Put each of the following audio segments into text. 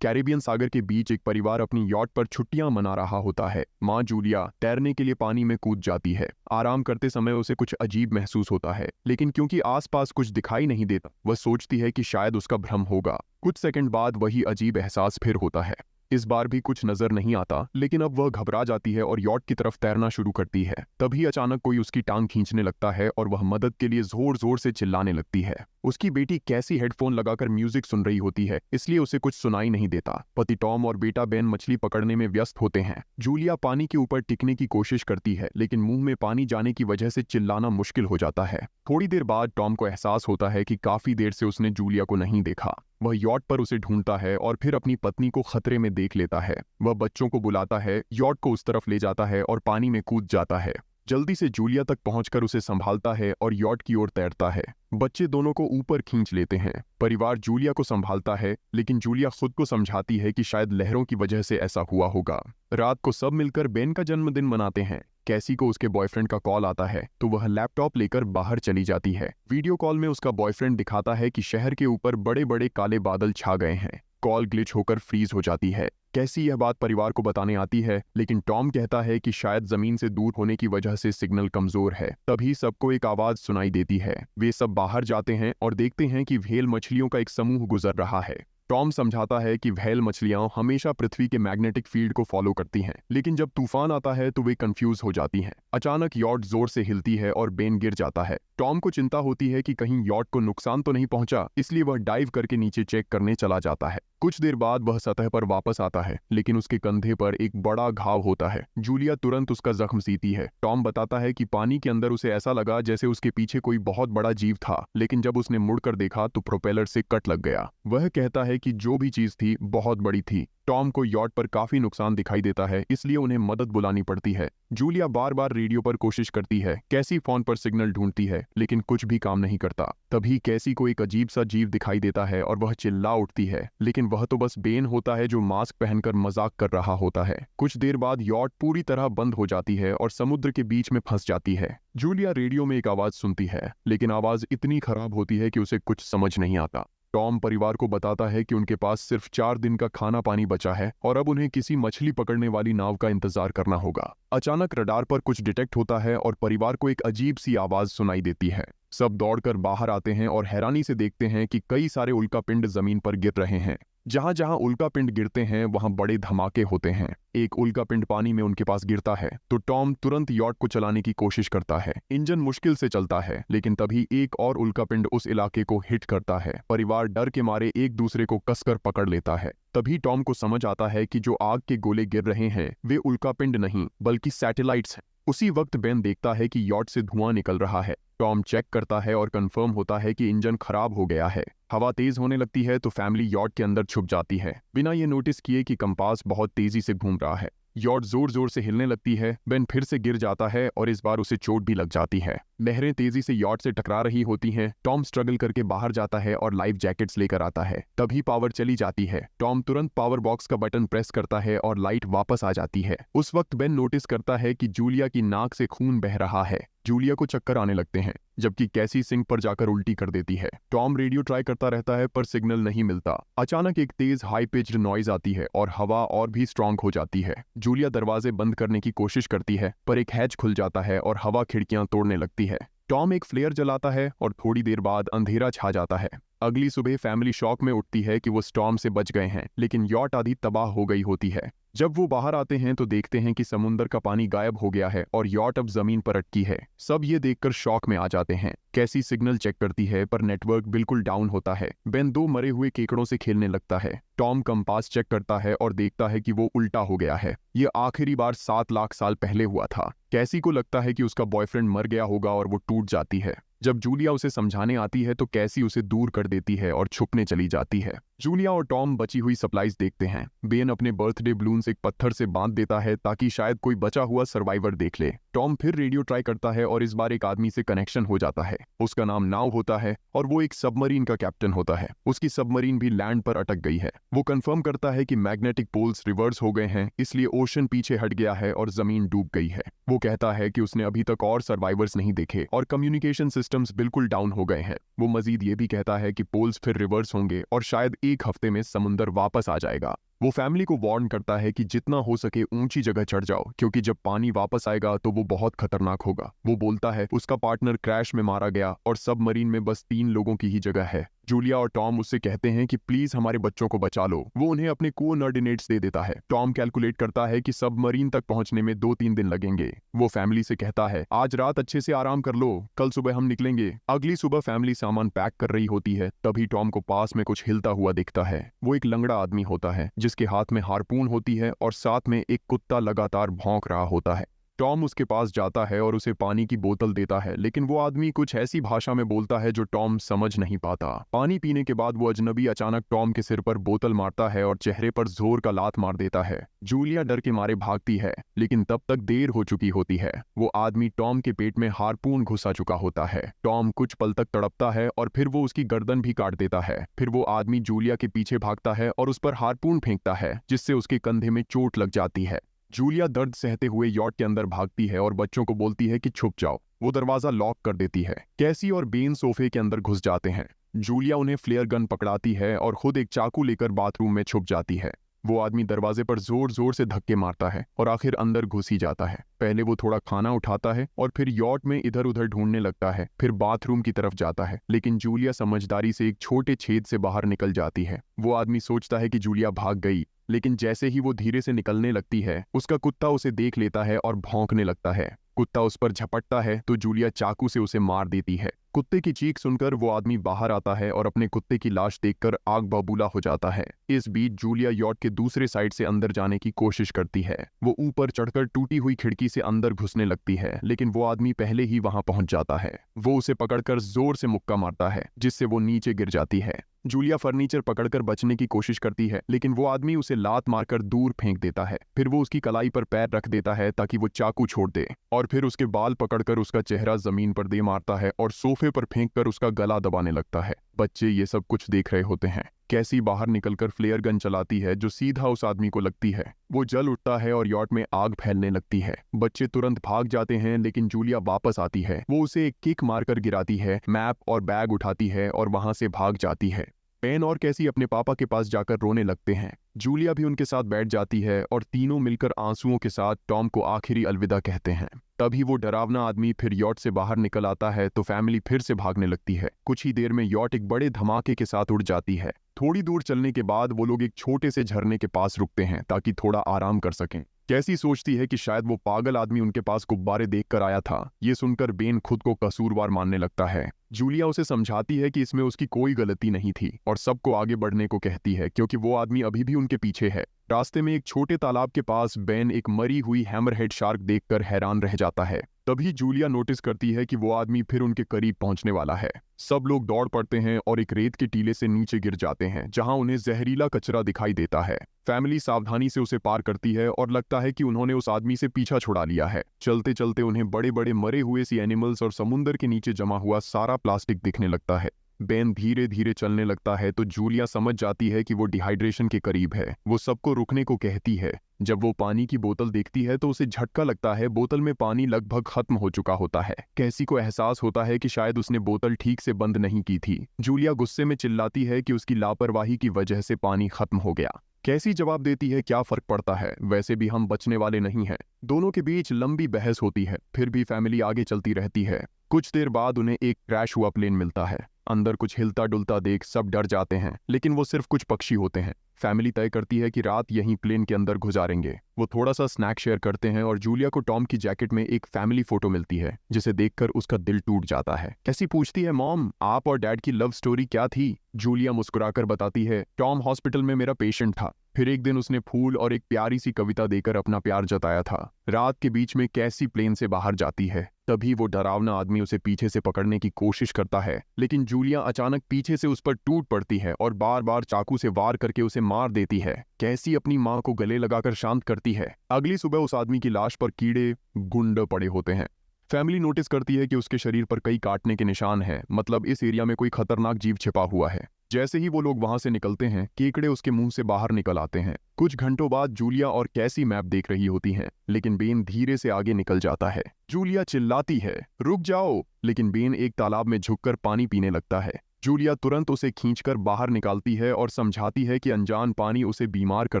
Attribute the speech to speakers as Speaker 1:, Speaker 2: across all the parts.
Speaker 1: Caribbean सागर के बीच एक परिवार अपनी यॉट पर छुट्टियां मना रहा होता है। माँ जूलिया तैरने के लिए पानी में कूद जाती है। आराम करते समय उसे कुछ अजीब महसूस होता है, लेकिन क्योंकि आसपास कुछ दिखाई नहीं देता, वह सोचती है कि शायद उसका भ्रम होगा। कुछ सेकंड बाद वही अजीब एहसास फिर होता है। इस बार भी कुछ नजर नहीं आता, लेकिन अब वह घबरा जाती है और यॉट की तरफ तैरना शुरू करती है। तभी अचानक कोई उसकी टांग खींचने लगता है और वह मदद के लिए जोर जोर से चिल्लाने लगती है। उसकी बेटी कैसी हेडफोन लगाकर म्यूजिक सुन रही होती है, इसलिए उसे कुछ सुनाई नहीं देता। पति टॉम और बेटा बेन मछली पकड़ने में व्यस्त होते हैं। जूलिया पानी के ऊपर टिकने की कोशिश करती है, लेकिन मुंह में पानी जाने की वजह से चिल्लाना मुश्किल हो जाता है। थोड़ी देर बाद टॉम को एहसास होता है कि काफी देर से उसने जूलिया को नहीं देखा। वह यॉट पर उसे ढूंढता है और फिर अपनी पत्नी को खतरे में देख लेता है। वह बच्चों को बुलाता है, यॉट को उस तरफ ले जाता है और पानी में कूद जाता है। जल्दी से जूलिया तक पहुंचकर उसे संभालता है और यॉट की ओर तैरता है। बच्चे दोनों को ऊपर खींच लेते हैं। परिवार जूलिया को संभालता है, लेकिन जूलिया खुद को समझाती है कि शायद लहरों की वजह से ऐसा हुआ होगा। रात को सब मिलकर बेन का जन्मदिन मनाते हैं। कैसी को उसके बॉयफ्रेंड का कॉल आता है, तो वह लैपटॉप लेकर बाहर चली जाती है। वीडियो कॉल में उसका बॉयफ्रेंड दिखाता है कि शहर के ऊपर बड़े बड़े काले बादल छा गए हैं। कॉल ग्लिच होकर फ्रीज हो जाती है। कैसी यह बात परिवार को बताने आती है, लेकिन टॉम कहता है कि शायद जमीन से दूर होने की वजह से सिग्नल कमजोर है। तभी सबको एक आवाज सुनाई देती है। वे सब बाहर जाते हैं और देखते हैं कि व्हेल मछलियों का एक समूह गुजर रहा है। टॉम समझाता है कि व्हेल मछलियां हमेशा पृथ्वी के मैग्नेटिक फील्ड को फॉलो करती हैं, लेकिन जब तूफान आता है तो वे कंफ्यूज हो जाती हैं। अचानक यॉट जोर से हिलती है और बेन गिर जाता है। टॉम को चिंता होती है कि कहीं यॉट को नुकसान तो नहीं पहुंचा, इसलिए वह डाइव करके नीचे चेक करने चला जाता है। कुछ देर बाद वह सतह पर वापस आता है, लेकिन उसके कंधे पर एक बड़ा घाव होता है। जूलिया तुरंत उसका जख्म सीती है। टॉम बताता है कि पानी के अंदर उसे ऐसा लगा जैसे उसके पीछे कोई बहुत बड़ा जीव था, लेकिन जब उसने मुड़कर देखा तो प्रोपेलर से कट लग गया। वह कहता है कि जो भी चीज थी बहुत बड़ी थी। टॉम को यॉट पर काफी नुकसान दिखाई देता है, इसलिए उन्हें मदद बुलानी पड़ती है। जूलिया बार बार रेडियो पर कोशिश करती है। कैसी फोन पर सिग्नल ढूंढती है, लेकिन कुछ भी काम नहीं करता। तभी कैसी को एक अजीब सा जीव दिखाई देता है और वह चिल्ला उठती है, लेकिन वह तो बस बेन होता है जो मास्क पहनकर मजाक कर रहा होता है। कुछ देर बाद यॉट पूरी तरह बंद हो जाती है और समुद्र के बीच में फंस जाती है। जूलिया रेडियो में एक आवाज सुनती है, लेकिन आवाज इतनी खराब होती है कि उसे कुछ समझ नहीं आता। टॉम परिवार को बताता है कि उनके पास सिर्फ 4 दिन का खाना पानी बचा है और अब उन्हें किसी मछली पकड़ने वाली नाव का इंतजार करना होगा। अचानक रडार पर कुछ डिटेक्ट होता है और परिवार को एक अजीब सी आवाज सुनाई देती है। सब दौड़कर बाहर आते हैं और हैरानी से देखते हैं कि कई सारे उल्कापिंड जमीन पर गिर रहे हैं। जहां जहां उल्कापिंड गिरते हैं वहां बड़े धमाके होते हैं। एक उल्कापिंड पानी में उनके पास गिरता है तो टॉम तुरंत यॉट को चलाने की कोशिश करता है। इंजन मुश्किल से चलता है, लेकिन तभी एक और उल्कापिंड उस इलाके को हिट करता है। परिवार डर के मारे एक दूसरे को कसकर पकड़ लेता है। तभी टॉम को समझ आता है कि जो आग के गोले गिर रहे हैं वे उल्कापिंड नहीं बल्कि सैटेलाइट्स हैं। उसी वक्त बेन देखता है कि यॉट से धुआं निकल रहा है। टॉम चेक करता है और कंफर्म होता है कि इंजन खराब हो गया है। हवा तेज होने लगती है तो फैमिली यॉट के अंदर छुप जाती है, बिना ये नोटिस किए कि कंपास बहुत तेजी से घूम रहा है। यॉट जोर जोर से हिलने लगती है। बेन फिर से गिर जाता है और इस बार उसे चोट भी लग जाती है। लहरें तेजी से यॉट से टकरा रही होती हैं। टॉम स्ट्रगल करके बाहर जाता है और लाइफ जैकेट्स लेकर आता है। तभी पावर चली जाती है। टॉम तुरंत पावर बॉक्स का बटन प्रेस करता है और लाइट वापस आ जाती है। उस वक्त बेन नोटिस करता है कि जूलिया की नाक से खून बह रहा है। जूलिया को चक्कर आने लगते हैं, जबकि कैसी सिंक पर जाकर उल्टी कर देती है। टॉम रेडियो ट्राई करता रहता है पर सिग्नल नहीं मिलता। अचानक एक तेज हाई पिच्ड नॉइज आती है और हवा और भी स्ट्रांग हो जाती है। जूलिया दरवाजे बंद करने की कोशिश करती है, पर एक हैच खुल जाता है और हवा खिड़कियां तोड़ने लगती है। टॉम एक फ्लेयर जलाता है और थोड़ी देर बाद अंधेरा छा जाता है। अगली सुबह फैमिली शॉक में उठती है कि वो स्टॉर्म से बच गए हैं, लेकिन यॉट आधी तबाह हो गई होती है। जब वो बाहर आते हैं तो देखते हैं कि समुद्र का पानी गायब हो गया है और यॉट अब जमीन पर अटकी है। सब ये देखकर शॉक में आ जाते हैं। कैसी सिग्नल चेक करती है पर नेटवर्क बिल्कुल डाउन होता है। बेन 2 मरे हुए केकड़ों से खेलने लगता है। टॉम कंपास चेक करता है और देखता है कि वो उल्टा हो गया है। ये आखिरी बार 7 लाख साल पहले हुआ था। कैसी को लगता है कि उसका बॉयफ्रेंड मर गया होगा और वो टूट जाती है। जब जूलिया उसे समझाने आती है तो कैसी उसे दूर कर देती है और छुपने चली जाती है। जूलिया और टॉम बची हुई सप्लाईज देखते हैं। बेन अपने बर्थडे बलून्स एक पत्थर से बांध देता है ताकि शायद कोई बचा हुआ सर्वाइवर देख ले। टॉम फिर रेडियो ट्राई करता है और इस बार एक आदमी से कनेक्शन हो जाता है। उसका नाम नाव होता है और वो एक सबमरीन का कैप्टन होता है। उसकी सबमरीन भी लैंड पर अटक गई है। वो कंफर्म करता है कि मैग्नेटिक पोल्स रिवर्स हो गए हैं, इसलिए ओशन पीछे हट गया है और जमीन डूब गई है। वो कहता है कि उसने अभी तक और सर्वाइवर्स नहीं देखे और कम्युनिकेशन सिस्टम्स बिल्कुल डाउन हो गए हैं। वो मजीद ये भी कहता है कि पोल्स फिर रिवर्स होंगे और शायद एक हफ्ते में समुंदर वापस आ जाएगा। वो फैमिली को वार्न करता है कि जितना हो सके ऊंची जगह चढ़ जाओ, क्योंकि जब पानी वापस आएगा तो वो बहुत खतरनाक होगा। वो बोलता है उसका पार्टनर क्रैश में मारा गया और सबमरीन में बस 3 लोगों की ही जगह है। जूलिया और टॉम उससे कहते हैं कि प्लीज हमारे बच्चों को बचा लो। वो उन्हें अपने कोऑर्डिनेट्स दे देता है। टॉम कैलकुलेट करता है कि सबमरीन तक पहुंचने में 2-3 दिन लगेंगे। वो फैमिली से कहता है आज रात अच्छे से आराम कर लो, कल सुबह हम निकलेंगे। अगली सुबह फैमिली सामान पैक कर रही होती है, तभी टॉम को पास में कुछ हिलता हुआ दिखता है। वो एक लंगड़ा आदमी होता है जिसके हाथ में हार्पून होती है और साथ में एक कुत्ता लगातार भौंक रहा होता है। टॉम उसके पास जाता है और उसे पानी की बोतल देता है, लेकिन वो आदमी कुछ ऐसी भाषा में बोलता है जो टॉम समझ नहीं पाता। पानी पीने के बाद वो अजनबी अचानक टॉम के सिर पर बोतल मारता है और चेहरे पर जोर का लात मार देता है। जूलिया डर के मारे भागती है, लेकिन तब तक देर हो चुकी होती है। वो आदमी टॉम के पेट में हार्पून घुसा चुका होता है। टॉम कुछ पल तक तड़पता है और फिर वो उसकी गर्दन भी काट देता है। फिर वो आदमी जूलिया के पीछे भागता है और उस पर हार्पून फेंकता है, जिससे उसके कंधे में चोट लग जाती है। जूलिया दर्द सहते हुए यॉट के अंदर भागती है और बच्चों को बोलती है कि छुप जाओ। वो दरवाजा लॉक कर देती है। कैसी और बेन सोफे के अंदर घुस जाते हैं। जूलिया उन्हें फ्लेयर गन पकड़ाती है और खुद एक चाकू लेकर बाथरूम में छुप जाती है। वो आदमी दरवाजे पर जोर जोर से धक्के मारता है और आखिर अंदर घुस ही जाता है। पहले वो थोड़ा खाना उठाता है और फिर यॉट में इधर उधर ढूंढने लगता है, फिर बाथरूम की तरफ जाता है, लेकिन जूलिया समझदारी से एक छोटे छेद से बाहर निकल जाती है। वो आदमी सोचता है कि जूलिया भाग गई, लेकिन जैसे ही वो धीरे से निकलने लगती है, उसका कुत्ता उसे देख लेता है और भौंकने लगता है। कुत्ता उस पर झपटता है तो जूलिया चाकू से उसे मार देती है। कुत्ते की चीख सुनकर वो आदमी बाहर आता है और अपने कुत्ते की लाश देखकर आग बबूला हो जाता है। इस बीच जूलिया यॉट के दूसरे साइड से अंदर जाने की कोशिश करती है। वो ऊपर चढ़कर टूटी हुई खिड़की से अंदर घुसने लगती है, लेकिन वो आदमी पहले ही वहां पहुंच जाता है। वो उसे पकड़कर जोर से मुक्का मारता है, जिससे वो नीचे गिर जाती है। जूलिया फर्नीचर पकड़कर बचने की कोशिश करती है, लेकिन वो आदमी उसे लात मारकर दूर फेंक देता है। फिर वो उसकी कलाई पर पैर रख देता है ताकि वो चाकू छोड़ दे, और फिर उसके बाल पकड़कर उसका चेहरा जमीन पर दे मारता है और सोफे पर फेंककर उसका गला दबाने लगता है। बच्चे ये सब कुछ देख रहे होते हैं। कैसी बाहर निकलकर फ्लेयर गन चलाती है जो सीधा उस आदमी को लगती है। वो जल उठता है और यॉट में आग फैलने लगती है। बच्चे तुरंत भाग जाते हैं, लेकिन जूलिया वापस आती है। वो उसे एक किक मारकर गिराती है, मैप और बैग उठाती है और वहां से भाग जाती है। पेन और कैसी अपने पापा के पास जाकर रोने लगते हैं। जूलिया भी उनके साथ बैठ जाती है और तीनों मिलकर आंसुओं के साथ टॉम को आखिरी अलविदा कहते हैं। तभी वो डरावना आदमी फिर यॉट से बाहर निकल आता है तो फैमिली फिर से भागने लगती है। कुछ ही देर में यॉट एक बड़े धमाके के साथ उड़ जाती है। थोड़ी दूर चलने के बाद वो लोग एक छोटे से झरने के पास रुकते हैं ताकि थोड़ा आराम कर सकें। कैसी सोचती है कि शायद वो पागल आदमी उनके पास गुब्बारे देखकर आया था। ये सुनकर बेन खुद को कसूरवार मानने लगता है। जूलिया उसे समझाती है कि इसमें उसकी कोई गलती नहीं थी और सबको आगे बढ़ने को कहती है, क्योंकि वो आदमी अभी भी उनके पीछे है। रास्ते में एक छोटे तालाब के पास बेन एक मरी हुई हैमरहेड शार्क देखकर हैरान रह जाता है। तभी जूलिया नोटिस करती है कि वो आदमी फिर उनके करीब पहुंचने वाला है। सब लोग दौड़ पड़ते हैं और एक रेत के टीले से नीचे गिर जाते हैं, जहां उन्हें जहरीला कचरा दिखाई देता है। फैमिली सावधानी से उसे पार करती है और लगता है कि उन्होंने उस आदमी से पीछा छुड़ा लिया है। चलते चलते उन्हें बड़े बड़े मरे हुए सी एनिमल्स और समुंदर के नीचे जमा हुआ सारा प्लास्टिक दिखने लगता है। बेन धीरे धीरे चलने लगता है तो जूलिया समझ जाती है कि वो डिहाइड्रेशन के करीब है। वो सबको रुकने को कहती है। जब वो पानी की बोतल देखती है तो उसे झटका लगता है। बोतल में पानी लगभग खत्म हो चुका होता है। कैसी को एहसास होता है कि शायद उसने बोतल ठीक से बंद नहीं की थी। जूलिया गुस्से में चिल्लाती है कि उसकी लापरवाही की वजह से पानी खत्म हो गया। कैसी जवाब देती है, क्या फर्क पड़ता है, वैसे भी हम बचने वाले नहीं हैं। दोनों के बीच लंबी बहस होती है, फिर भी फैमिली आगे चलती रहती है। कुछ देर बाद उन्हें एक क्रैश हुआ प्लेन मिलता है। अंदर कुछ हिलता डुलता देख सब डर जाते हैं, लेकिन वो सिर्फ कुछ पक्षी होते हैं। फैमिली तय करती है कि रात यहीं प्लेन के अंदर गुजारेंगे। वो थोड़ा सा स्नैक शेयर करते हैं और जूलिया को टॉम की जैकेट में एक फैमिली फोटो मिलती है, जिसे देखकर उसका दिल टूट जाता है। कैसी पूछती है, मॉम आप और डैड की लव स्टोरी क्या थी? जूलिया मुस्कुराकर बताती है, टॉम हॉस्पिटल में मेरा पेशेंट था। फिर एक दिन उसने फूल और एक प्यारी सी कविता देकर अपना प्यार जताया था। रात के बीच में कैसी प्लेन से बाहर जाती है। तभी वो डरावना आदमी उसे पीछे से पकड़ने की कोशिश करता है, लेकिन जूलिया अचानक पीछे से उस पर टूट पड़ती है और बार बार चाकू से वार करके उसे मार देती है। कैसी अपनी माँ को गले लगाकर शांत करती है। अगली सुबह उस आदमी की लाश पर कीड़े गुंड पड़े होते हैं। फैमिली नोटिस करती है कि उसके शरीर पर कई काटने के निशान हैं, मतलब इस एरिया में कोई खतरनाक जीव छिपा हुआ है। जैसे ही वो लोग वहां से निकलते हैं, केकड़े उसके मुंह से बाहर निकल आते हैं। कुछ घंटों बाद जूलिया और कैसी मैप देख रही होती हैं, लेकिन बेन धीरे से आगे निकल जाता है। जूलिया चिल्लाती है, रुक जाओ, लेकिन बेन एक तालाब में झुककर पानी पीने लगता है। जूलिया तुरंत उसे खींचकर बाहर निकालती है और समझाती है कि अनजान पानी उसे बीमार कर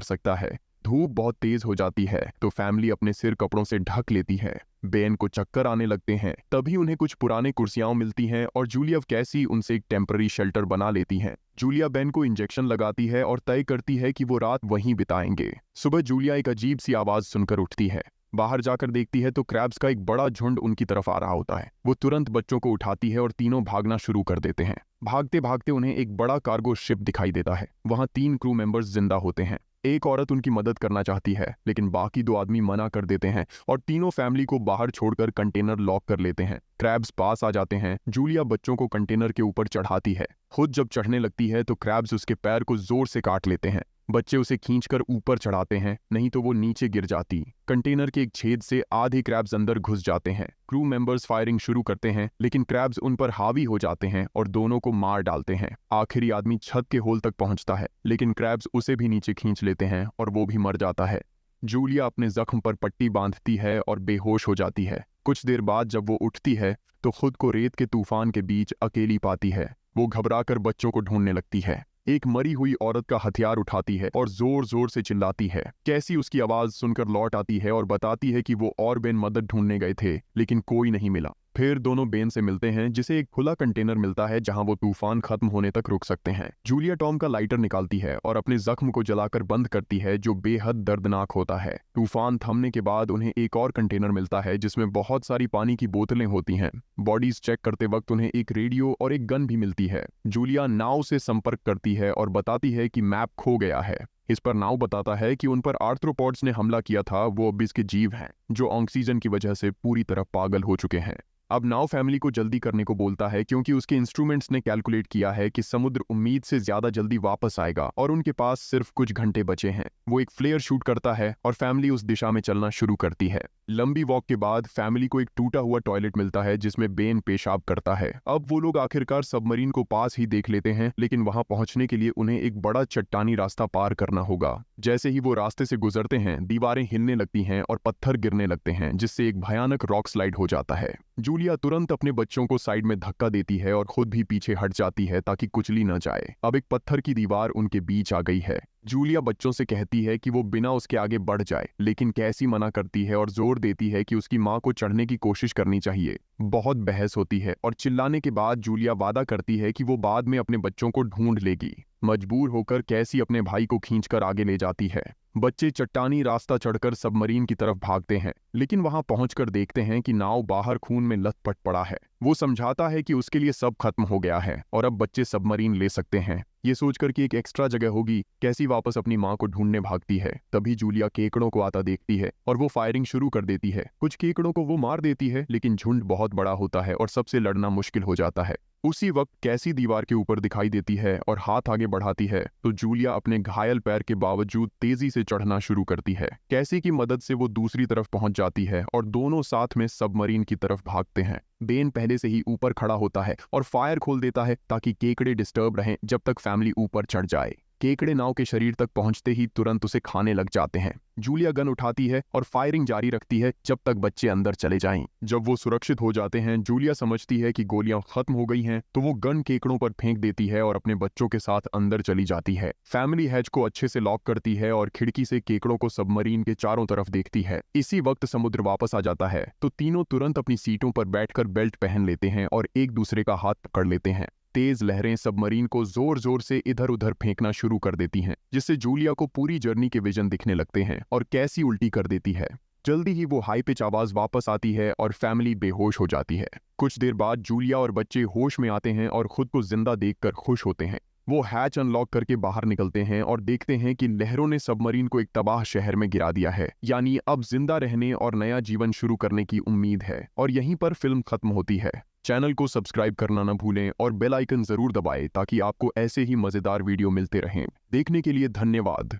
Speaker 1: सकता है। धूप बहुत तेज हो जाती है तो फैमिली अपने सिर कपड़ों से ढक लेती है। बेन को चक्कर आने लगते हैं। तभी उन्हें कुछ पुराने कुर्सियां मिलती हैं और जूलिया कैसी उनसे एक टेम्पररी शेल्टर बना लेती हैं। जूलिया बेन को इंजेक्शन लगाती है और तय करती है कि वो रात वहीं बिताएंगे। सुबह जूलिया एक अजीब सी आवाज सुनकर उठती है। बाहर जाकर देखती है तो क्रैब्स का एक बड़ा झुंड उनकी तरफ आ रहा होता है। वो तुरंत बच्चों को उठाती है और तीनों भागना शुरू कर देते हैं। भागते भागते उन्हें एक बड़ा कार्गो शिप दिखाई देता है। वहां 3 क्रू मेंबर्स जिंदा होते हैं। एक औरत उनकी मदद करना चाहती है, लेकिन बाकी 2 आदमी मना कर देते हैं और तीनों फैमिली को बाहर छोड़कर कंटेनर लॉक कर लेते हैं। क्रैब्स पास आ जाते हैं। जूलिया बच्चों को कंटेनर के ऊपर चढ़ाती है। खुद जब चढ़ने लगती है तो क्रैब्स उसके पैर को जोर से काट लेते हैं। बच्चे उसे खींचकर ऊपर चढ़ाते हैं, नहीं तो वो नीचे गिर जाती। कंटेनर के एक छेद से आधे क्रैब्स अंदर घुस जाते हैं। क्रू मेंबर्स फायरिंग शुरू करते हैं, लेकिन क्रैब्स उन पर हावी हो जाते हैं और दोनों को मार डालते हैं। आखिरी आदमी छत के होल तक पहुंचता है, लेकिन क्रैब्स उसे भी नीचे खींच लेते हैं और वो भी मर जाता है। जूलिया अपने जख्म पर पट्टी बांधती है और बेहोश हो जाती है। कुछ देर बाद जब वो उठती है तो खुद को रेत के तूफान के बीच अकेली पाती है। वो घबराकर बच्चों को ढूंढने लगती है। एक मरी हुई औरत का हथियार उठाती है और जोर जोर से चिल्लाती है। कैसी उसकी आवाज सुनकर लौट आती है और बताती है कि वो और बेन मदद ढूंढने गए थे, लेकिन कोई नहीं मिला। फिर दोनों बेन से मिलते हैं, जिसे एक खुला कंटेनर मिलता है जहां वो तूफान खत्म होने तक रुक सकते हैं। जूलिया टॉम का लाइटर निकालती है और अपने जख्म को जलाकर बंद करती है, जो बेहद दर्दनाक होता है। तूफान थमने के बाद उन्हें एक और कंटेनर मिलता है जिसमें बहुत सारी पानी की बोतलें होती हैं। बॉडीज चेक करते वक्त उन्हें एक रेडियो और एक गन भी मिलती है। जूलिया नाव से संपर्क करती है और बताती है कि मैप खो गया है। इस पर नाव बताता है कि उन पर आर्थ्रोपॉड्स ने हमला किया था। वो अब इसके जीव हैं, जो ऑक्सीजन की वजह से पूरी तरह पागल हो चुके हैं। अब नाव फैमिली को जल्दी करने को बोलता है, क्योंकि उसके इंस्ट्रूमेंट्स ने कैलकुलेट किया है कि समुद्र उम्मीद से ज्यादा जल्दी वापस आएगा और उनके पास सिर्फ कुछ घंटे बचे हैं। वो एक फ्लेयर शूट करता है और फैमिली उस दिशा में चलना शुरू करती है। लंबी वॉक के बाद फैमिली को एक टूटा हुआ टॉयलेट मिलता है जिसमें बेन पेशाब करता है। अब वो लोग आखिरकार सबमरीन को पास ही देख लेते हैं, लेकिन वहां पहुंचने के लिए उन्हें एक बड़ा चट्टानी रास्ता पार करना होगा। जैसे ही वो रास्ते से गुजरते हैं, दीवारें हिलने लगती हैं और पत्थर गिरने लगते हैं, जिससे एक भयानक रॉक स्लाइड हो जाता है। जूलिया तुरंत अपने बच्चों को साइड में धक्का देती है और खुद भी पीछे हट जाती है ताकि कुचली न जाए। अब एक पत्थर की दीवार उनके बीच आ गई है। जूलिया बच्चों से कहती है कि वो बिना उसके आगे बढ़ जाए, लेकिन कैसी मना करती है और जोर देती है कि उसकी माँ को चढ़ने की कोशिश करनी चाहिए। बहुत बहस होती है और चिल्लाने के बाद जूलिया वादा करती है कि वो बाद में अपने बच्चों को ढूंढ लेगी। मजबूर होकर कैसी अपने भाई को खींचकर आगे ले जाती है। बच्चे चट्टानी रास्ता चढ़कर सबमरीन की तरफ भागते हैं, लेकिन वहां पहुंचकर देखते हैं कि नाव बाहर खून में लथपथ पड़ा है। वो समझाता है कि उसके लिए सब खत्म हो गया है और अब बच्चे सबमरीन ले सकते हैं। ये सोचकर कि एक एक्स्ट्रा जगह होगी, कैसी वापस अपनी माँ को ढूंढने भागती है। तभी जूलिया केकड़ों को आता देखती है और वो फायरिंग शुरू कर देती है। कुछ केकड़ों को वो मार देती है, लेकिन झुंड बहुत बड़ा होता है और सबसे लड़ना मुश्किल हो जाता है। उसी वक्त कैसी दीवार के ऊपर दिखाई देती है और हाथ आगे बढ़ाती है तो जूलिया अपने घायल पैर के बावजूद तेजी से चढ़ना शुरू करती है। कैसी की मदद से वो दूसरी तरफ पहुंच जाती है और दोनों साथ में सबमरीन की तरफ भागते हैं। बेन पहले से ही ऊपर खड़ा होता है और फायर खोल देता है ताकि केकड़े डिस्टर्ब रहें जब तक फैमिली ऊपर चढ़ जाए। केकड़े नाव के शरीर तक पहुंचते ही तुरंत उसे खाने लग जाते हैं। जूलिया गन उठाती है और फायरिंग जारी रखती है जब तक बच्चे अंदर चले जाएं। जब वो सुरक्षित हो जाते हैं, जूलिया समझती है कि गोलियां खत्म हो गई हैं, तो वो गन केकड़ों पर फेंक देती है और अपने बच्चों के साथ अंदर चली जाती है। फैमिली हैच को अच्छे से लॉक करती है और खिड़की से केकड़ों को सबमरीन के चारों तरफ देखती है। इसी वक्त समुद्र वापस आ जाता है तो तीनों तुरंत अपनी सीटों पर बैठकर बेल्ट पहन लेते हैं और एक दूसरे का हाथ पकड़ लेते हैं। तेज लहरें सबमरीन को जोर जोर से इधर उधर फेंकना शुरू कर देती हैं, जिससे जूलिया को पूरी जर्नी के विजन दिखने लगते हैं और कैसी उल्टी कर देती है। जल्दी ही वो हाई पिच आवाज वापस आती है और फैमिली बेहोश हो जाती है। कुछ देर बाद जूलिया और बच्चे होश में आते हैं और खुद को जिंदा देखकर खुश होते हैं। वो हैच अनलॉक करके बाहर निकलते हैं और देखते हैं कि लहरों ने सबमरीन को एक तबाह शहर में गिरा दिया है। यानी अब जिंदा रहने और नया जीवन शुरू करने की उम्मीद है। और यहीं पर फिल्म खत्म होती है। चैनल को सब्सक्राइब करना न भूलें और बेल आइकन जरूर दबाएं ताकि आपको ऐसे ही मजेदार वीडियो मिलते रहें। देखने के लिए धन्यवाद।